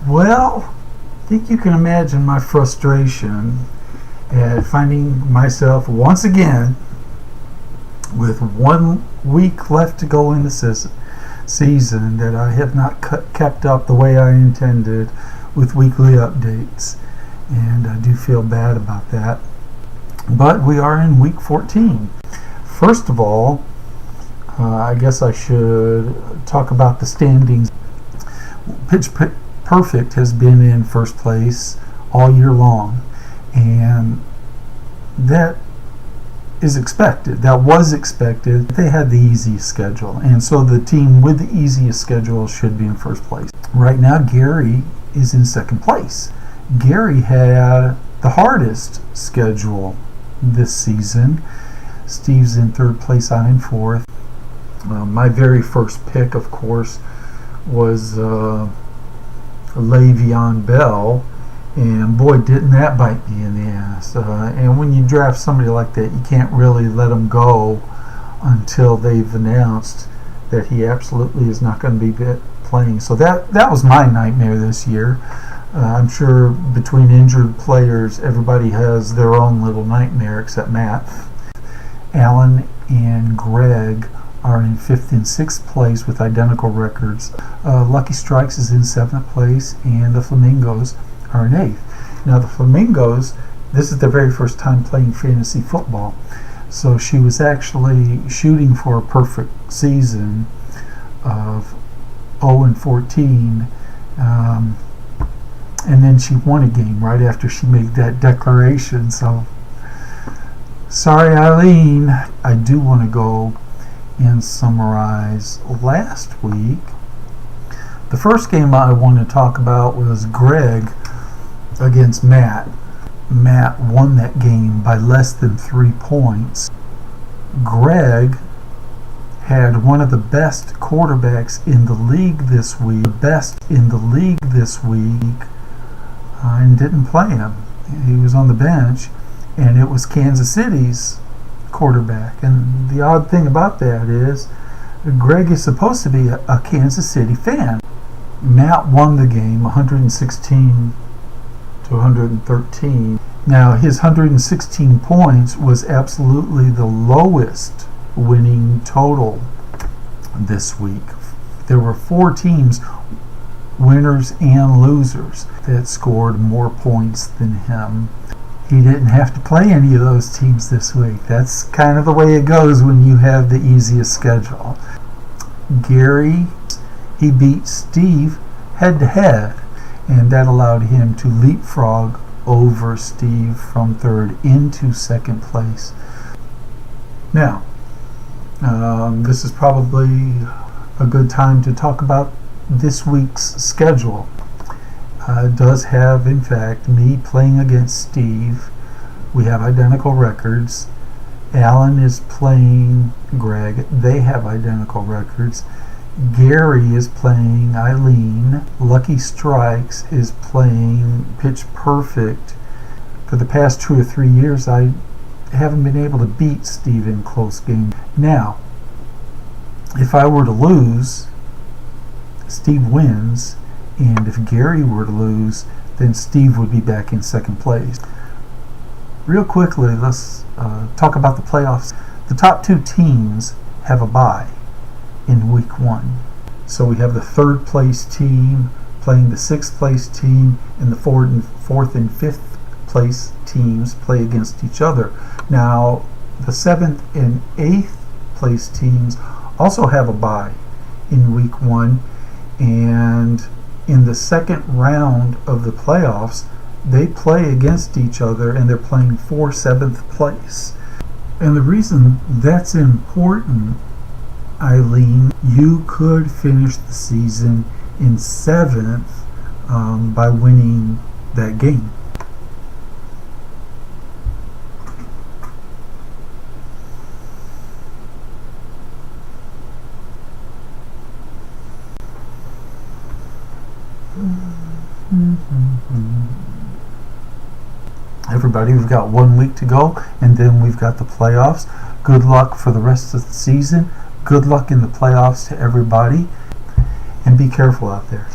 Well, I think you can imagine my frustration at finding myself once again with 1 week left to go in the season that I have not kept up the way I intended with weekly updates, and I do feel bad about that. But we are in week 14. First of all, I guess I should talk about the standings. Pitch Perfect has been in first place all year long, and that is expected. That was expected. They had the easiest schedule, and so the team with the easiest schedule should be in first place. Right now, Gary is in second place. Gary had the hardest schedule this season. Steve's in third place. I'm in fourth. My very first pick, of course, was Le'Veon Bell, and boy, didn't that bite me in the ass. And when you draft somebody like that, you can't really let them go until they've announced that he absolutely is not going to be playing. So that was my nightmare this year. I'm sure between injured players, everybody has their own little nightmare except Matt. Alan and Greg are in 5th and 6th place with identical records. Lucky Strikes is in 7th place, and the Flamingos are in 8th. Now the Flamingos, this is their very first time playing fantasy football, so she was actually shooting for a perfect season of 0-14, and then she won a game right after she made that declaration. So sorry, Eileen. I do want to go and summarize last week. The first game I want to talk about was Greg against Matt. Matt won that game by less than 3 points. Greg had one of the best quarterbacks in the league this week, and didn't play him. He was on the bench, and it was Kansas City's quarterback. And the odd thing about that is Greg is supposed to be a Kansas City fan. Matt won the game 116 to 113. Now his 116 points was absolutely the lowest winning total this week. There were 4 teams, winners and losers, that scored more points than him. He didn't have to play any of those teams this week. That's kind of the way it goes when you have the easiest schedule. Gary, he beat Steve head to head, and that allowed him to leapfrog over Steve from third into second place. Now, this is probably a good time to talk about this week's schedule. It does have, in fact, me playing against Steve. We have identical records. Alan is playing Greg. They have identical records. Gary is playing Eileen. Lucky Strikes is playing Pitch Perfect. For the past 2 or 3 years, I haven't been able to beat Steve in close games. Now, if I were to lose, Steve wins, and if Gary were to lose, then Steve would be back in second place. Real quickly, let's talk about the playoffs. The top 2 teams have a bye in week 1. So we have the 3rd place team playing the 6th place team, and the 4th and 5th place teams play against each other. Now, the 7th and 8th place teams also have a bye in week 1, and in the second round of the playoffs, they play against each other, and they're playing for 7th place. And the reason that's important, Eileen, you could finish the season in 7th by winning that game. Everybody, we've got 1 week to go, and then we've got the playoffs. Good luck for the rest of the season. Good luck in the playoffs to everybody, and be careful out there.